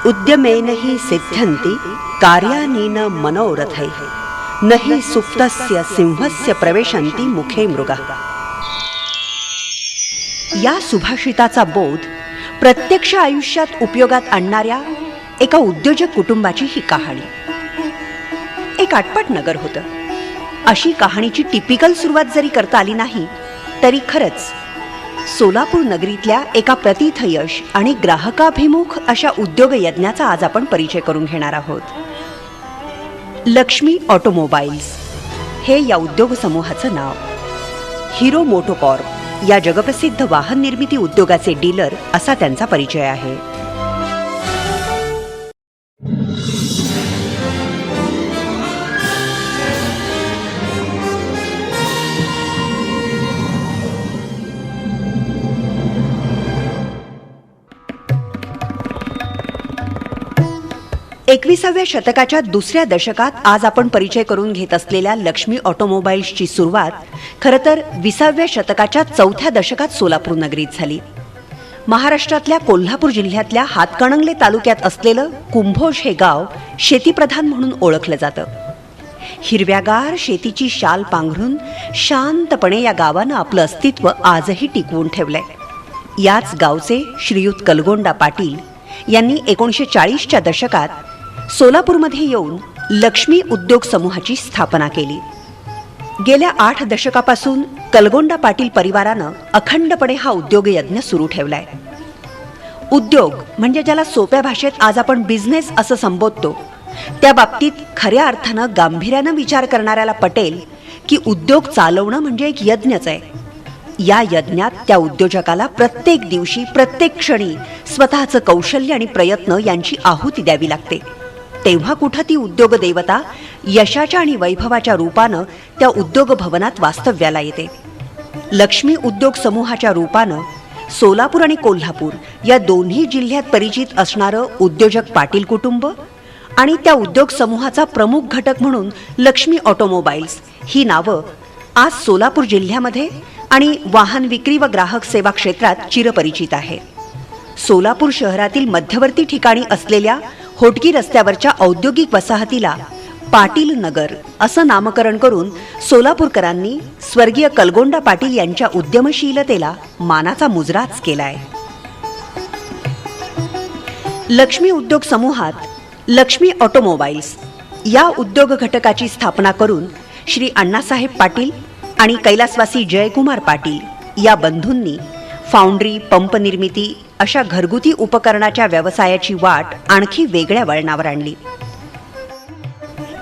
उद्यमेन हि सिद्ध्यन्ति कार्यानीन मनोरथैः न हि सुप्तस्य सिंहस्य प्रवेशन्ति मुखे मृगा. या सुभाषिताचा बोध प्रत्यक्ष आयुष्यात उपयोगात आणणाऱ्या एका उद्योजक कुटुंबाची ही कहाणी. एक आटपाट नगर होतं. अशी कहाणीची टिपिकल सुरुवात जरी करता आली नाही तरी खरंच सोलापूर नगरीतल्या एका प्रतिथयश आणि ग्राहकाभिमुख अशा उद्योग यज्ञाचा आज आपण परिचय करून घेणार आहोत. लक्ष्मी ऑटोमोबाईल्स हे या उद्योग समूहाचं नाव. हिरो मोटोकॉर्प या जगप्रसिद्ध वाहन निर्मिती उद्योगाचे डीलर असा त्यांचा परिचय आहे. एकविसाव्या शतकाच्या दुसऱ्या दशकात आज आपण परिचय करून घेत असलेल्या लक्ष्मी ऑटोमोबाईल्सची सुरुवात खरं तर 20व्या शतकाच्या चौथ्या दशकात सोलापूर नगरीत झाली. महाराष्ट्रातल्या कोल्हापूर जिल्ह्यातल्या हातकणंगले तालुक्यात असलेलं कुंभोज हे गाव शेतीप्रधान म्हणून ओळखलं जातं. हिरव्यागार शेतीची शाल पांघरून शांतपणे या गावानं आपलं अस्तित्व आजही टिकवून ठेवलंय. याच गावचे श्रीयुत कलगोंडा पाटील यांनी 1940च्या दशकात सोलापूरमध्ये येऊन लक्ष्मी उद्योग समूहाची स्थापना केली. गेल्या 8 दशकापासून कलगोंडा पाटील परिवारानं अखंडपणे हा उद्योग यज्ञ सुरू ठेवलाय. उद्योग म्हणजे ज्याला सोप्या भाषेत आज आपण बिझनेस असं संबोधतो, त्या बाबतीत खऱ्या अर्थानं गांभीर्यानं विचार करणाऱ्याला पटेल की उद्योग चालवणं म्हणजे एक यज्ञच आहे. या यज्ञात त्या उद्योजकाला प्रत्येक दिवशी प्रत्येक क्षणी स्वतःचं कौशल्य आणि प्रयत्न यांची आहुती द्यावी लागते. तेव्हा कुठं ती उद्योग देवता यशाच्या आणि वैभवाच्या रूपानं त्या उद्योग भवनात वास्तव्याला येते. लक्ष्मी उद्योग समूहाच्या रूपानं सोलापूर आणि कोल्हापूर या दोन्ही जिल्ह्यात परिचित असणारं उद्योजक पाटील कुटुंब आणि त्या उद्योग समूहाचा प्रमुख घटक म्हणून लक्ष्मी ऑटोमोबाईल्स ही नावं आज सोलापूर जिल्ह्यामध्ये आणि वाहन विक्री व ग्राहक सेवा क्षेत्रात चिरपरिचित आहे. सोलापूर शहरातील मध्यवर्ती ठिकाणी असलेल्या होटगी रस्त्यावरच्या औद्योगिक वसाहतीला पाटील नगर असं नामकरण करून सोलापूरकरांनी स्वर्गीय कलगोंडा पाटील यांच्या उद्यमशीलतेला मानाचा मुजराच केलाय. लक्ष्मी उद्योग समूहात लक्ष्मी ऑटोमोबाईल्स या उद्योग घटकाची स्थापना करून श्री अण्णासाहेब पाटील आणि कैलासवासी जयकुमार पाटील या बंधूंनी फाउंड्री, पंप निर्मिती अशा घरगुती उपकरणाच्या व्यवसायाची वाट आणखी वेगळ्या वळणावर आणली.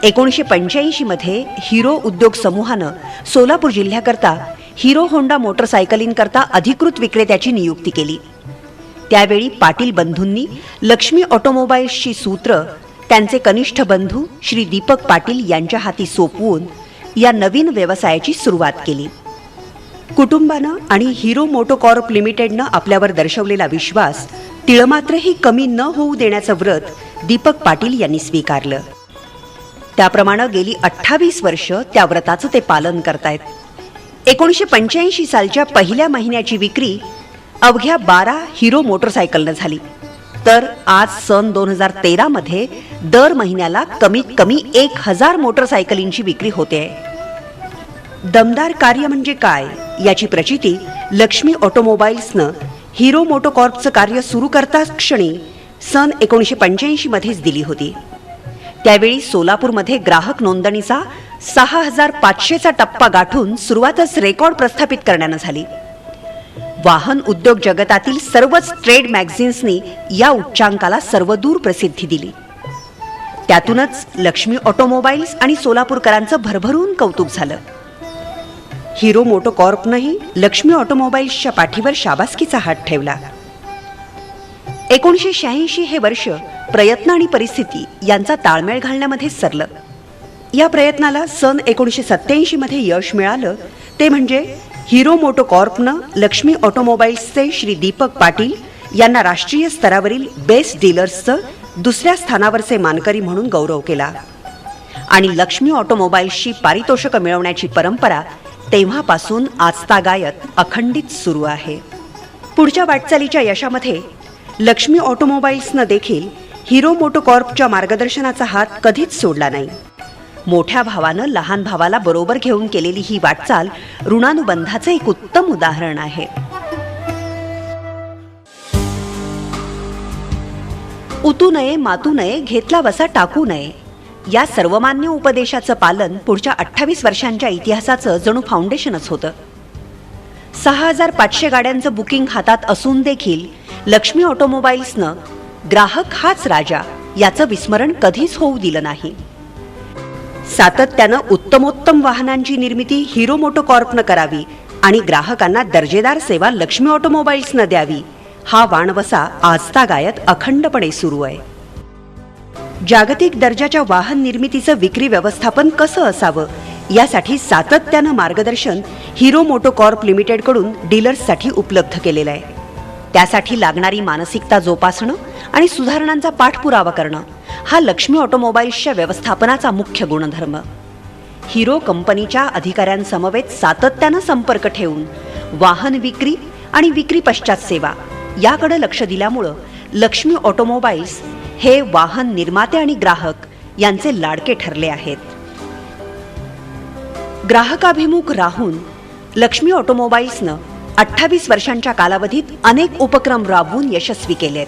1985 मध्ये हिरो उद्योग समूहानं सोलापूर जिल्ह्याकरता हिरो होंडा मोटरसायकलींकरता अधिकृत विक्रेत्याची नियुक्ती केली. त्यावेळी पाटील बंधूंनी लक्ष्मी ऑटोमोबाईल्सची सूत्र त्यांचे कनिष्ठ बंधू श्री दीपक पाटील यांच्या हाती सोपवून या नवीन व्यवसायाची सुरुवात केली. कुटुंबानं आणि हिरो मोटोकॉर्प लिमिटेडनं आपल्यावर दर्शवलेला विश्वास तिळमात्रही कमी न होऊ देण्याचं व्रत दीपक पाटील यांनी स्वीकारलं. त्याप्रमाणे गेली 28 वर्ष त्या व्रताचं ते पालन करतायत. 1985 सालच्या पहिल्या महिन्याची विक्री अवघ्या 12 हिरो मोटरसायकलनं झाली, तर आज सन 2013 मध्ये दर महिन्याला कमीत कमी 1000 मोटरसायकलींची विक्री होते. दमदार कार्य म्हणजे काय याची प्रचिती लक्ष्मी ऑटोमोबाईल्सनं हिरो मोटोकॉर्पचं कार्य सुरू करताच क्षणी सन 1985 मध्येच दिली होती. त्यावेळी सोलापूरमध्ये ग्राहक नोंदणीचा 6500चा टप्पा गाठून सुरुवातच रेकॉर्ड प्रस्थापित करण्यानं झाली. वाहन उद्योग जगतातील सर्वच ट्रेड मॅगझिन्सनी या उच्चांकाला सर्वदूर प्रसिद्धी दिली. त्यातूनच लक्ष्मी ऑटोमोबाईल्स आणि सोलापूरकरांचं भरभरून कौतुक झालं. हिरो मोटोकॉर्पनंही लक्ष्मी ऑटोमोबाईल्सच्या पाठीवर शाबासकीचा हात ठेवला. 1986 हे वर्ष प्रयत्न आणि परिस्थिती यांचा ताळमेळ घालण्यामध्येच सरलं. या प्रयत्नाला सन 1987 मध्ये यश मिळालं. ते म्हणजे हिरो मोटोकॉर्पनं लक्ष्मी ऑटोमोबाईल्सचे श्री दीपक पाटील यांना राष्ट्रीय स्तरावरील बेस्ट डीलर्सचं 2ऱ्या स्थानावरचे मानकरी म्हणून गौरव केला. आणि लक्ष्मी ऑटोमोबाईल्सची पारितोषिकं मिळवण्याची परंपरा तेव्हापासून आजतागायत अखंडित सुरू आहे. पुढच्या वाटचालीच्या यशामध्ये लक्ष्मी ऑटोमोबाईल्सनं देखील हिरो मोटोकॉर्पच्या मार्गदर्शनाचा हात कधीच सोडला नाही. मोठ्या भावानं लहान भावाला बरोबर घेऊन केलेली ही वाटचाल ऋणानुबंधाचे एक उत्तम उदाहरण आहे. उतू नये मातू नये घेतला वसा टाकू नये या सर्वमान्य उपदेशाचं पालन पुढच्या 28 वर्षांच्या इतिहासाचं जणू फाउंडेशनच होतं. 6500 गाड्यांचं बुकिंग हातात असून देखील लक्ष्मी ऑटोमोबाईल्सनं ग्राहक हाच राजा याचं विस्मरण कधीच होऊ दिलं नाही. सातत्यानं उत्तमोत्तम वाहनांची निर्मिती हिरो मोटोकॉर्पनं करावी आणि ग्राहकांना दर्जेदार सेवा लक्ष्मी ऑटोमोबाईल्सनं द्यावी हा वाणवसा आजतागायत अखंडपणे सुरू आहे. जागतिक दर्जाच्या वाहन निर्मितीचं विक्री व्यवस्थापन कसं असावं यासाठी सातत्यानं मार्गदर्शन हिरो मोटोकॉर्प लिमिटेडकडून डीलर्ससाठी उपलब्ध केलेलं आहे. त्यासाठी लागणारी मानसिकता जोपासणं आणि सुधारणांचा पाठपुरावा करणं हा लक्ष्मी ऑटोमोबाईल्सच्या व्यवस्थापनाचा मुख्य गुणधर्म. हिरो कंपनीच्या अधिकाऱ्यांसमवेत सातत्यानं संपर्क ठेवून वाहन विक्री आणि विक्री पश्चात सेवा याकडे लक्ष दिल्यामुळं लक्ष्मी ऑटोमोबाईल्स हे वाहन निर्माते आणि ग्राहक यांचे लाडके ठरले आहेत. ग्राहकाभिमुख राहून लक्ष्मी ऑटोमोबाईल्सनं 28 वर्षांच्या कालावधीत अनेक उपक्रम राबवून यशस्वी केलेत.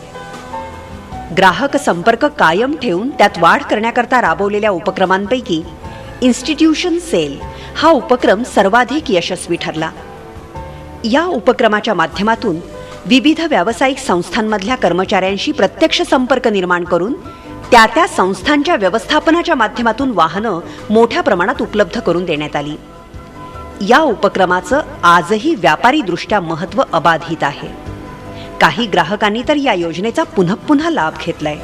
ग्राहक संपर्क कायम ठेवून त्यात वाढ करण्याकरता राबवलेल्या उपक्रमांपैकी इन्स्टिट्यूशन सेल हा उपक्रम सर्वाधिक यशस्वी ठरला. या उपक्रमाच्या माध्यमातून विविध व्यावसायिक संस्थांमधल्या कर्मचाऱ्यांशी प्रत्यक्ष संपर्क निर्माण करून त्या संस्थांच्या व्यवस्थापनाच्या माध्यमातून वाहनं मोठ्या प्रमाणात उपलब्ध करून देण्यात आली. या उपक्रमाचं आजही व्यापारीदृष्ट्या महत्त्व अबाधित आहे. काही ग्राहकांनी तर या योजनेचा पुन्हा लाभ घेतलाय.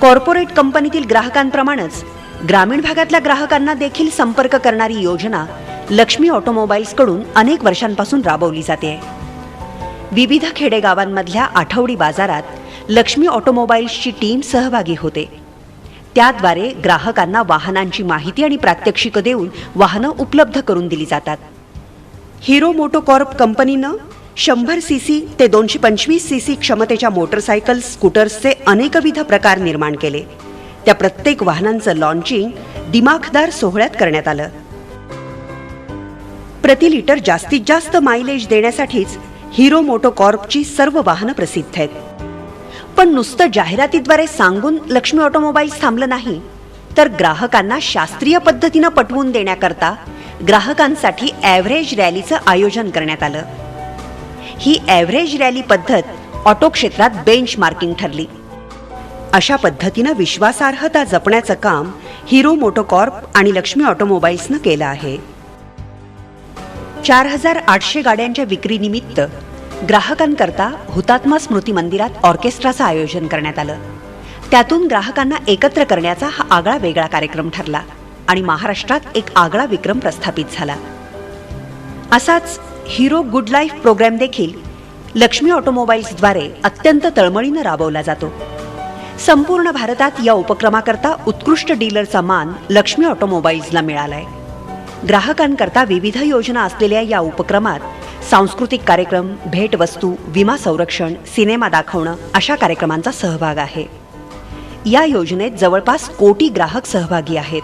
कॉर्पोरेट कंपनीतील ग्राहकांप्रमाणेच ग्रामीण भागातल्या ग्राहकांना देखील संपर्क करणारी योजना लक्ष्मी ऑटोमोबाईल्सकडून अनेक वर्षांपासून राबवली जाते. विविध खेडेगावांमधल्या आठवडी बाजारात लक्ष्मी ऑटोमोबाईल्सची टीम सहभागी होते. त्याद्वारे ग्राहकांना वाहनांची माहिती आणि प्रात्यक्षिकं देऊन वाहनं उपलब्ध करून दिली जातात. हिरो मोटोकॉर्प कंपनीनं 100 सीसी ते 225 सीसी क्षमतेच्या मोटरसायकल स्कूटर्सचे अनेकविध प्रकार निर्माण केले. त्या प्रत्येक वाहनांचं लॉन्चिंग दिमाखदार सोहळ्यात करण्यात आलं. प्रति लिटर जास्तीत जास्त मायलेज देण्यासाठीच हिरो मोटोकॉर्पची सर्व वाहनं प्रसिद्ध आहेत. पण नुसतं जाहिरातीद्वारे सांगून लक्ष्मी ऑटोमोबाईल्स थांबलं नाही, तर ग्राहकांना शास्त्रीय पद्धतीनं पटवून देण्याकरता ग्राहकांसाठी ॲव्हरेज रॅलीचं आयोजन करण्यात आलं. ही ॲव्हरेज रॅली पद्धत ऑटो क्षेत्रात बेंच मार्किंग ठरली. अशा पद्धतीनं विश्वासार्हता जपण्याचं काम हिरो मोटोकॉर्प आणि लक्ष्मी ऑटोमोबाईल्सनं केलं आहे. 4800 गाड्यांच्या विक्रीनिमित्त ग्राहकांकरता हुतात्मा स्मृती मंदिरात ऑर्केस्ट्राचं आयोजन करण्यात आलं. त्यातून ग्राहकांना एकत्र करण्याचा हा आगळा वेगळा कार्यक्रम ठरला आणि महाराष्ट्रात एक आगळा विक्रम प्रस्थापित झाला. असाच हिरो गुड लाईफ प्रोग्रॅम देखील लक्ष्मी ऑटोमोबाईल्सद्वारे अत्यंत तळमळीनं राबवला जातो. संपूर्ण भारतात या उपक्रमाकरता उत्कृष्ट डीलरचा मान लक्ष्मी ऑटोमोबाईल्सला मिळालाय. ग्राहकांकरता विविध योजना असलेल्या या उपक्रमात सांस्कृतिक कार्यक्रम, भेटवस्तू, विमा संरक्षण, सिनेमा दाखवणं अशा कार्यक्रमांचा सहभाग आहे. या योजनेत जवळपास 1 कोटी ग्राहक सहभागी आहेत.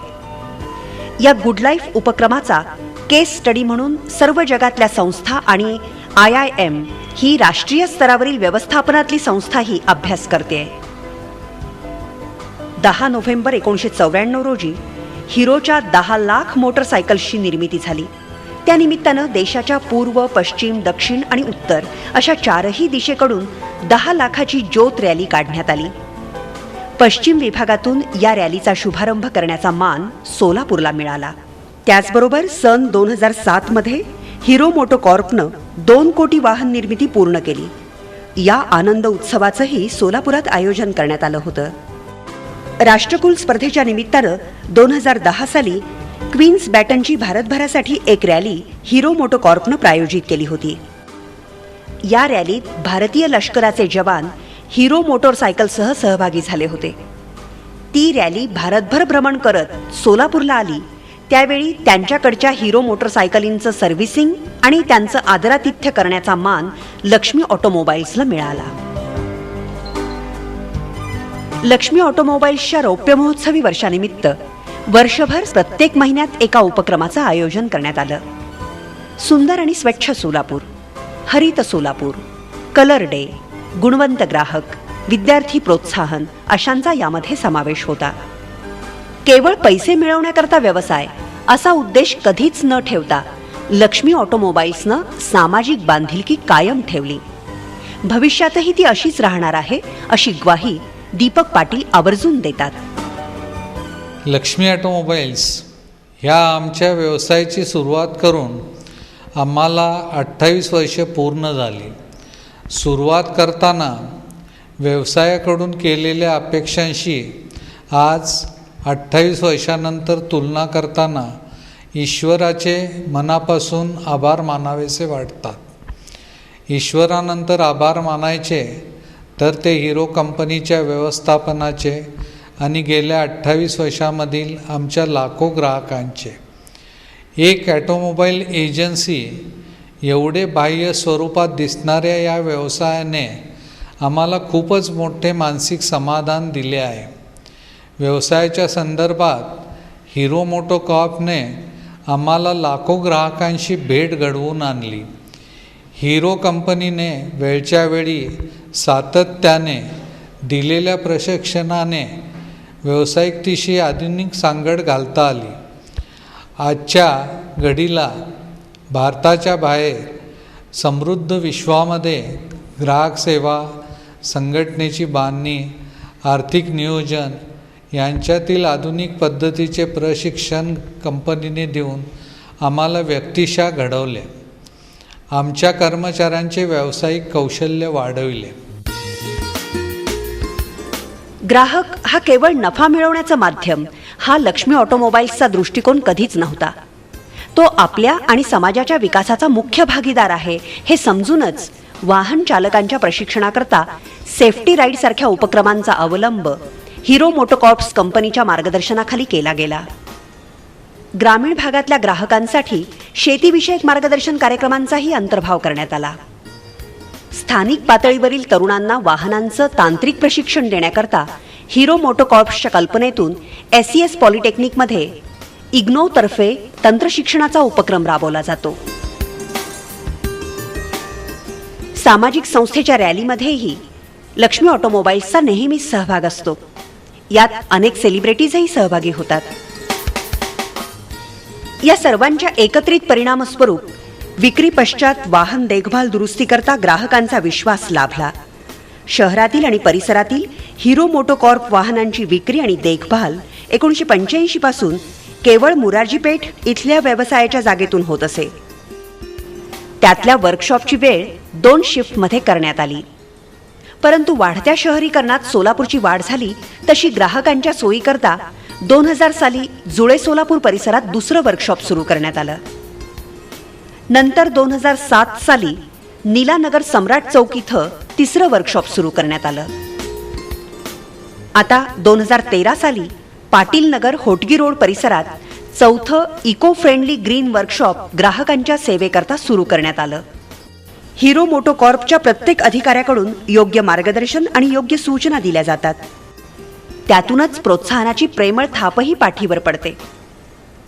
या गुड लाईफ उपक्रमाचा केस स्टडी म्हणून सर्व जगातल्या संस्था आणि IIM ही राष्ट्रीय स्तरावरील व्यवस्थापनातली संस्थाही अभ्यास करते. 10 नोव्हेंबर 1994 रोजी हिरोच्या 10 लाख मोटरसायकल्सची निर्मिती झाली. त्यानिमित्तानं देशाच्या पूर्व, पश्चिम, दक्षिण आणि उत्तर अशा 4ही दिशेकडून 10 लाखाची ज्योत रॅली काढण्यात आली. पश्चिम विभागातून या रॅलीचा शुभारंभ करण्याचा मान सोलापूरला मिळाला. त्याचबरोबर सन 2007 मध्ये हिरो मोटोकॉर्पनं 2 कोटी वाहन निर्मिती पूर्ण केली. या आनंद उत्सवाचंही सोलापुरात आयोजन करण्यात आलं होतं. राष्ट्रकुल स्पर्धेच्या निमित्तानं 2010 साली क्वीन्स बॅटनची भारतभरासाठी एक रॅली हिरो मोटोकॉर्पनं प्रायोजित केली होती. या रॅलीत भारतीय लष्कराचे जवान हिरो मोटरसायकलसह सहभागी झाले होते. ती रॅली भारतभर भ्रमण करत सोलापूरला आली. त्यावेळी त्यांच्याकडच्या हिरो मोटरसायकलींचं सर्व्हिसिंग आणि त्यांचं आदरातिथ्य करण्याचा मान लक्ष्मी ऑटोमोबाईल्सला मिळाला. लक्ष्मी ऑटोमोबाईल्सच्या रौप्य महोत्सवी वर्षानिमित्त वर्षभर प्रत्येक महिन्यात एका उपक्रमाचं आयोजन करण्यात आलं. सुंदर आणि स्वच्छ सोलापूर, हरित सोलापूर, कलर डे, गुणवंत ग्राहक, विद्यार्थी प्रोत्साहन अशांचा यामध्ये समावेश होता. केवळ पैसे मिळवण्याकरता व्यवसाय असा उद्देश कधीच न ठेवता लक्ष्मी ऑटोमोबाईल्सनं सामाजिक बांधिलकी कायम ठेवली. भविष्यातही ती अशीच राहणार आहे अशी ग्वाही दीपक पाटील आवर्जून देतात. लक्ष्मी ऑटोमोबाईल्स ह्या आमच्या व्यवसायाची सुरुवात करून आम्हाला 28 वर्ष पूर्ण झाली. सुरुवात करताना व्यवसायाकडून केलेल्या अपेक्षांशी आज 28 वर्षानंतर तुलना करताना ईश्वराचे मनापासून आभार मानावेसे वाटतात. ईश्वरानंतर आभार मानायचे तर ते हिरो कंपनीच्या व्यवस्थापनाचे आणि गेल्या 28 वर्षामधील आमच्या लाखो ग्राहकांचे. एक ऑटोमोबाईल एजन्सी एवढे बाह्य स्वरूपात दिसणाऱ्या या व्यवसायाने आम्हाला खूपच मोठे मानसिक समाधान दिले आहे. व्यवसायाच्या संदर्भात हिरो मोटोकॉर्पने आम्हाला लाखो ग्राहकांशी भेट घडवून आणली. हिरो कंपनीने वेळच्या वेळी सातत्याने दिलेल्या प्रशिक्षणाने व्यावसायिकतेशी आधुनिक सांगड घालता आली. आजच्या घडीला भारताच्या बाहेर समृद्ध विश्वामध्ये ग्राहक सेवा, संघटनेची बांधणी, आर्थिक नियोजन यांच्यातील आधुनिक पद्धतीचे प्रशिक्षण कंपनीने देऊन आम्हाला व्यक्तिशः घडवले. आमच्या कर्मचाऱ्यांचे व्यावसायिक कौशल्य वाढविले. ग्राहक हा केवळ नफा मिळवण्याचं माध्यम हा लक्ष्मी ऑटोमोबाईल्सचा दृष्टिकोन कधीच नव्हता. तो आपल्या आणि समाजाच्या विकासाचा मुख्य भागीदार आहे हे समजूनच वाहन चालकांच्या प्रशिक्षणाकरता सेफ्टी राईड सारख्या उपक्रमांचा अवलंब हिरो मोटोकॉर्प्स कंपनीच्या मार्गदर्शनाखाली केला गेला. ग्रामीण भागातल्या ग्राहकांसाठी शेतीविषयक मार्गदर्शन कार्यक्रमांचाही अंतर्भाव करण्यात आला. स्थानिक पातळीवरील तरुणांना वाहनांचं तांत्रिक प्रशिक्षण देण्याकरता हिरो मोटोकॉर्प्सच्या कल्पनेतून SES पॉलिटेक्निकमध्ये इग्नोतर्फे तंत्रशिक्षणाचा उपक्रम राबवला जातो. सामाजिक संस्थेच्या रॅलीमध्येही लक्ष्मी ऑटोमोबाईल्सचा नेहमीच सहभाग असतो. यात अनेक सेलिब्रिटीजही सहभागी होतात. या सर्वांच्या एकत्रित परिणामस्वरूप विक्री पश्चात वाहन देखभाल दुरुस्तीकरता ग्राहकांचा विश्वास लाभला. शहरातील आणि परिसरातील हिरो मोटोकॉर्प वाहनांची विक्री आणि देखभाल 1985 पासून केवळ मुरारजीपेठ इथल्या व्यवसायाच्या जागेतून होत असे. त्यातल्या वर्कशॉपची वेळ 2 शिफ्टमध्ये करण्यात आली. परंतु वाढत्या शहरीकरणात सोलापूरची वाढ झाली तशी ग्राहकांच्या सोयीकरता 2000 साली जुळे सोलापूर परिसरात दुसरं वर्कशॉप सुरू करण्यात आलं. नंतर 2007 साली नीलानगर सम्राट चौक इथं तिसरं वर्कशॉप सुरू करण्यात आलं. आता 2013 साली पाटील नगर होटगी रोड परिसरात चौथं इको फ्रेंडली ग्रीन वर्कशॉप ग्राहकांच्या सेवेकरता सुरू करण्यात आलं. हिरो मोटोकॉर्पच्या प्रत्येक अधिकाऱ्याकडून योग्य मार्गदर्शन आणि योग्य सूचना दिल्या जातात. त्यातूनच प्रोत्साहनाची प्रेमळ थापही पाठीवर पडते.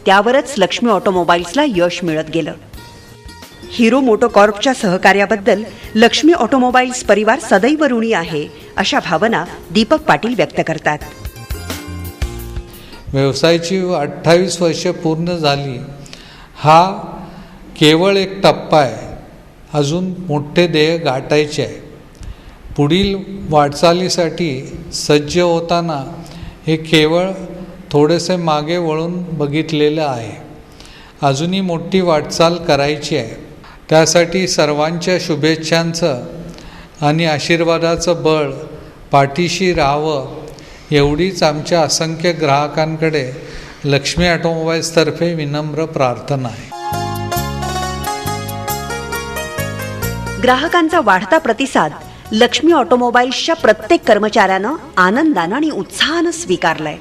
त्यावरच लक्ष्मी ऑटोमोबाईल्सला यश मिळत गेलं. हिरो मोटोकॉर्पच्या सहकार्याबद्दल लक्ष्मी ऑटोमोबाईल्स परिवार सदैव ऋणी आहे अशा भावना दीपक पाटील व्यक्त करतात. व्यवसायाची 28 वर्ष पूर्ण झाली हा केवळ एक टप्पा आहे. अजून मोठे ध्येय गाठायचे आहे. पुढील वाटचालीसाठी सज्ज होताना हे केवळ थोडेसे मागे वळून बघितलेलं आहे. अजूनही मोठी वाटचाल करायची आहे. त्यासाठी सर्वांच्या शुभेच्छांचं आणि आशीर्वादाचं बळ पाठीशी राहावं एवढीच आमच्या असंख्य ग्राहकांकडे लक्ष्मी ऑटोमोबाईल्सतर्फे विनम्र प्रार्थना आहे. ग्राहकांचा वाढता प्रतिसाद लक्ष्मी ऑटोमोबाईल्सच्या प्रत्येक कर्मचाऱ्यानं आनंदानं आणि उत्साहानं स्वीकारलाय.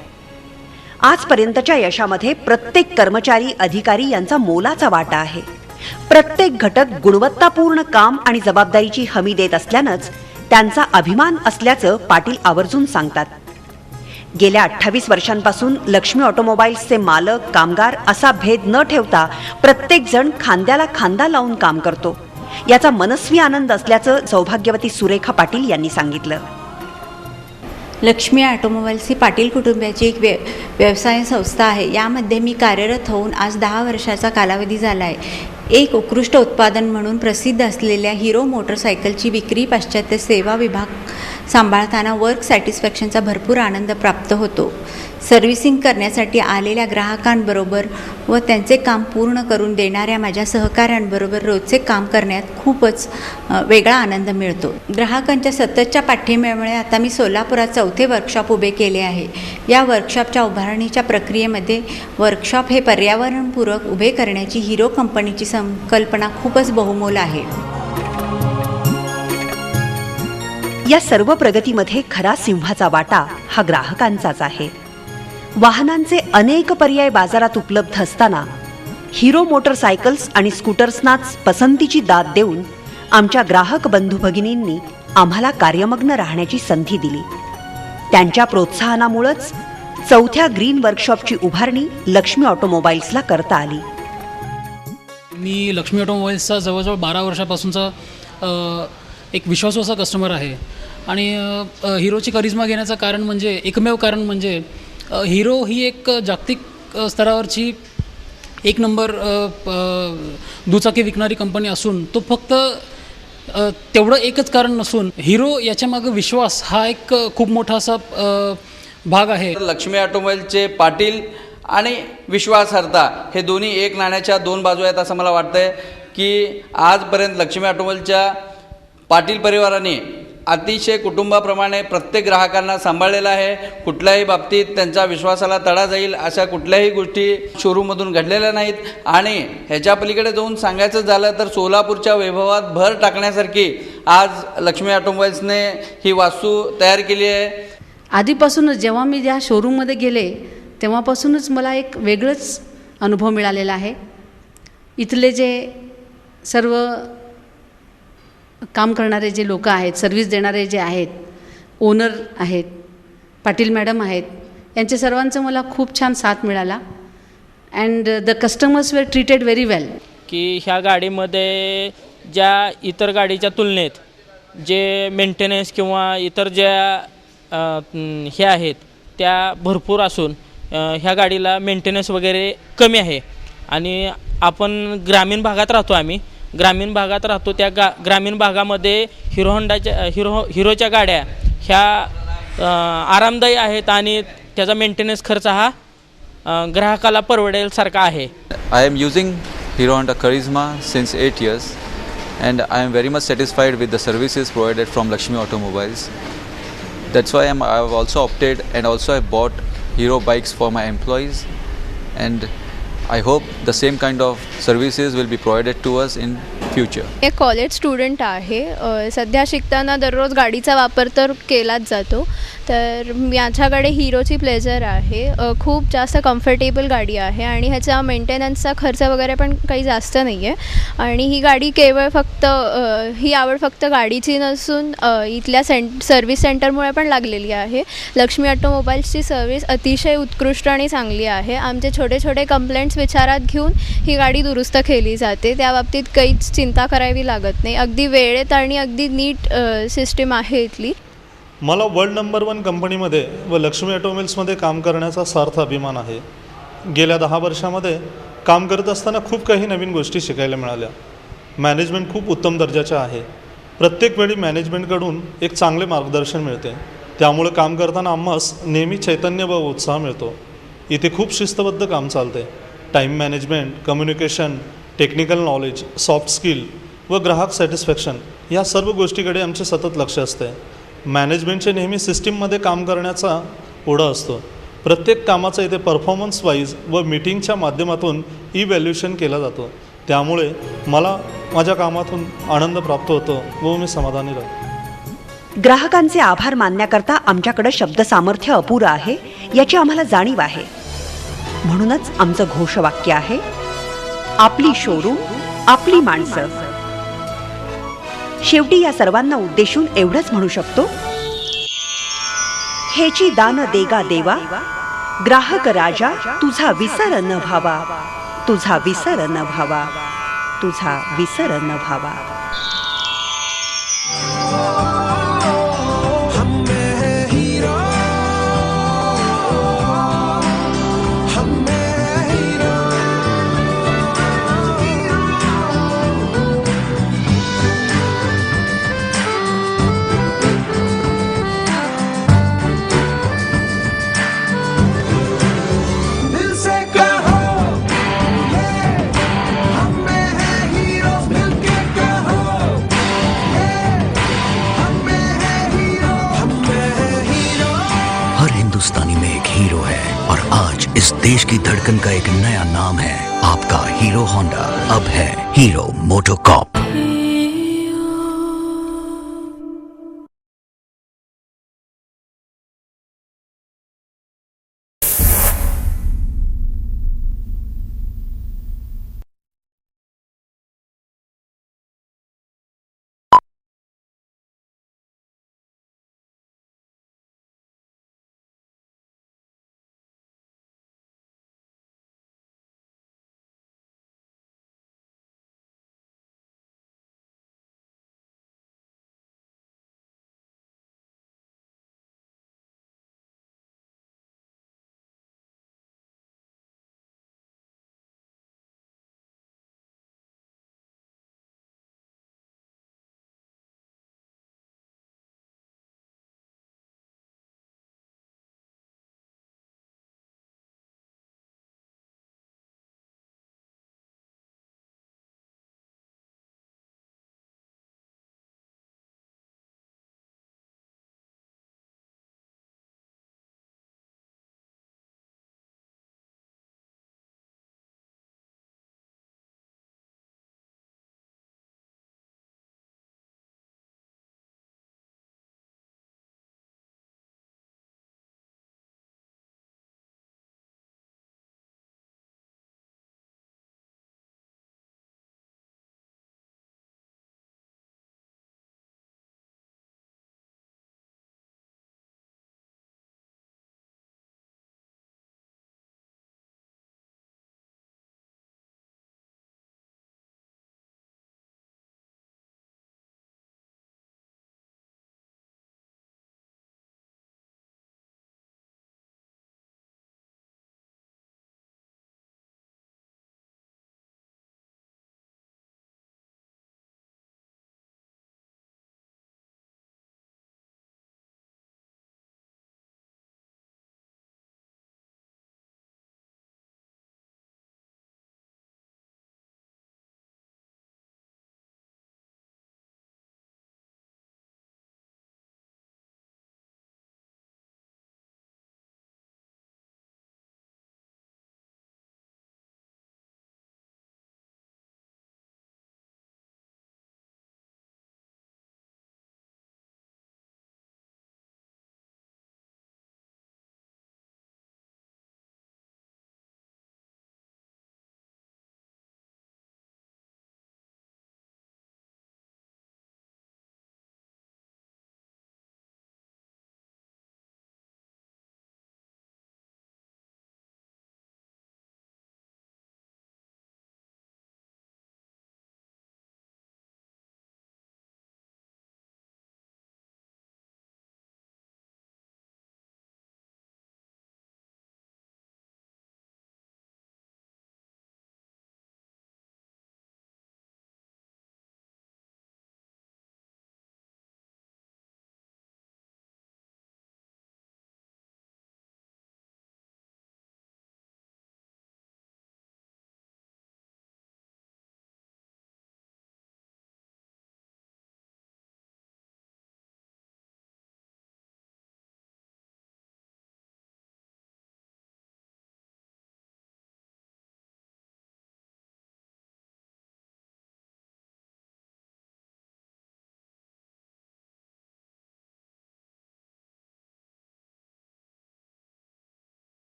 आजपर्यंतच्या यशामध्ये प्रत्येक कर्मचारी अधिकारी यांचा मोलाचा वाटा आहे. प्रत्येक घटक गुणवत्तापूर्ण काम आणि जबाबदारीची हमी देत असल्यानंच त्यांचा अभिमान असल्याचं पाटील आवर्जून सांगतात. गेल्या 28 वर्षांपासून लक्ष्मी ऑटोमोबाईल्सचे मालक कामगार असा भेद न ठेवता प्रत्येक जण खांद्याला खांदा लावून काम करतो. याचा मनस्वी आनंद असल्याचं सौभाग्यवती सुरेखा पाटील यांनी सांगितलं. लक्ष्मी ऑटोमोबाईल्स ही पाटील कुटुंबियाची एक व्यवसाय संस्था आहे. यामध्ये मी कार्यरत होऊन आज 10 वर्षाचा कालावधी झाला आहे. एक उत्कृष्ट उत्पादन म्हणून प्रसिद्ध असलेल्या हिरो मोटरसायकलची विक्री पाश्चात्य सेवा विभाग सांभाळताना वर्क सॅटिस्फॅक्शनचा भरपूर आनंद प्राप्त होतो. सर्व्हिसिंग करण्यासाठी आलेल्या ग्राहकांबरोबर व त्यांचे काम पूर्ण करून देणाऱ्या माझ्या सहकाऱ्यांबरोबर रोजचे काम करण्यात खूपच वेगळा आनंद मिळतो. ग्राहकांच्या सततच्या पाठिंब्यामुळे आता मी सोलापुरात 4थे वर्कशॉप उभे केले आहे. या वर्कशॉपच्या उभारणीच्या प्रक्रियेमध्ये वर्कशॉप हे पर्यावरणपूरक उभे करण्याची हिरो कंपनीची संकल्पना खूपच बहुमोल आहे. या सर्व प्रगतीमध्ये खरा सिंहाचा वाटा हा ग्राहकांचाच आहे. वाहनांचे अनेक पर्याय बाजारात उपलब्ध असताना हिरो मोटरसायकल्स आणि स्कूटर्सनाच पसंतीची दाद देऊन आमच्या ग्राहक बंधू भगिनींनी आम्हाला कार्यमग्न राहण्याची संधी दिली. त्यांच्या प्रोत्साहनामुळेच 4थ्या ग्रीन वर्कशॉपची उभारणी लक्ष्मी ऑटोमोबाईल्सला करता आली. मी लक्ष्मी ऑटोमोबाईल्सचा जवळजवळ 12 वर्षापासूनचा एक विश्वासू असा कस्टमर आहे. आणि हिरोची करिश्मा घेण्याचं कारण म्हणजे एकमेव कारण म्हणजे हिरो ही एक जागतिक स्तरावरची एक नंबर दुचाकी विकणारी कंपनी असून तो फक्त तेवढं एकच कारण नसून हिरो याच्यामागं विश्वास हा एक खूप मोठा असा भाग आहे. लक्ष्मी ऑटोमोबाईलचे पाटील आणि विश्वासार्हता हे दोन्ही एक नाण्याच्या 2 बाजू आहेत असं मला वाटतंय की आजपर्यंत लक्ष्मी ऑटोमोबाईलच्या पाटील परिवाराने अतिशय कुटुंबाप्रमाणे प्रत्येक ग्राहकांना सांभाळलेलं आहे. कुठल्याही बाबतीत त्यांच्या विश्वासाला तडा जाईल अशा कुठल्याही गोष्टी शोरूममधून घडलेल्या नाहीत. आणि ह्याच्या पलीकडे जाऊन सांगायचं झालं तर सोलापूरच्या वैभवात भर टाकण्यासारखी आज लक्ष्मी ऑटोमोबाईल्सने ही वास्तू तयार केली आहे. आधीपासूनच जेव्हा मी ज्या शोरूममध्ये गेले तेव्हापासूनच मला एक वेगळंच अनुभव मिळालेला आहे. इथले जे सर्व काम करणारे जे लोक आहेत, सर्व्हिस देणारे जे आहेत, ओनर आहेत, पाटील मॅडम आहेत, यांच्या सर्वांचं मला खूप छान साथ मिळाला. And the customers were treated very well. की ह्या गाडीमध्ये ज्या इतर गाडीच्या तुलनेत जे मेंटेनन्स किंवा इतर ज्या हे आहेत त्या भरपूर असून ह्या गाडीला मेंटेनन्स वगैरे कमी आहे. आणि आपण ग्रामीण भागात राहतो, आम्ही ग्रामीण भागात राहतो. त्या ग्रामीण भागामध्ये हिरोच्या गाड्या ह्या आरामदायी आहेत आणि त्याचा मेंटेनन्स खर्च हा ग्राहकाला परवडेल सारखा आहे. I am using Hero Honda Karizma since 8 years and I am very much satisfied with the services provided from Lakshmi Automobiles. That's why I have also opted and also I bought Hero bikes for my employees, and I hope the same kind of services will be provided to us in future. एक college student आहे. सध्या शिकताना दररोज गाडीचा वापर तर केलाच जातो. तर माझ्याकडे हिरोची प्लेझर आहे. खूप जास्त कम्फर्टेबल गाडी आहे आणि ह्याचा मेंटेनन्सचा खर्च वगैरे पण काही जास्त नाही आहे. आणि ही गाडी केवळ फक्त ही आवड फक्त गाडीची नसून इथल्या सर्व्हिस सेंटरमुळे पण लागलेली आहे. लक्ष्मी ऑटोमोबाईल्सची सर्व्हिस अतिशय उत्कृष्ट आणि चांगली आहे. आमचे छोटे छोटे कंप्लेंट्स विचारात घेऊन ही गाडी दुरुस्त केली जाते. त्या बाबतीत काहीच चिंता करावी लागत नाही. अगदी वेळेत आणि अगदी नीट सिस्टीम आहे इथली. मला वर्ल्ड नंबर 1 कंपनीमध्ये व लक्ष्मी ऑटोमोबाईल्समध्ये काम करण्याचा सार्थ अभिमान आहे. गेल्या 10 वर्षामध्ये काम करत असताना खूप काही नवीन गोष्टी शिकायला मिळाल्या. मॅनेजमेंट खूप उत्तम दर्जाचे आहे. प्रत्येक वेळी मॅनेजमेंटकडून एक चांगले मार्गदर्शन मिळते. त्यामुळे काम करताना आम्हास नेहमी चैतन्य व उत्साह मिळतो. इथे खूप शिस्तबद्ध काम चालते. Time management, communication, technical knowledge, soft skill व ग्राहक सॅटिस्फॅक्शन या सर्व गोष्टीकडे आमचे सतत लक्ष असते. मॅनेजमेंटचे नेहमी सिस्टीममध्ये काम करण्याचा ओढा असतो. प्रत्येक कामाचा इथे परफॉर्मन्स वाईज व मीटिंगच्या माध्यमातून इव्हॅल्युएशन केला जातो. त्यामुळे मला माझ्या कामातून आनंद प्राप्त होतो व मी समाधानी राहतो. ग्राहकांचे आभार मानण्याकरता आमच्याकडे शब्दसामर्थ्य अपुरं आहे याची आम्हाला जाणीव आहे. म्हणूनच आमचं घोषवाक्य आहे, आपली शोरूम आपली माणसं. शेवटी या सर्वांना उद्देशून एवढंच म्हणू शकतो, हेची दान देगा देवा, ग्राहक राजा तुझा विसर न भावा, तुझा विसर न भावा, तुझा विसर न भावा. हिंदुस्तानी में एक हीरो है और आज इस देश की धड़कन का एक नया नाम है आपका हीरो होंडा. अब है हीरो मोटोकॉर्प.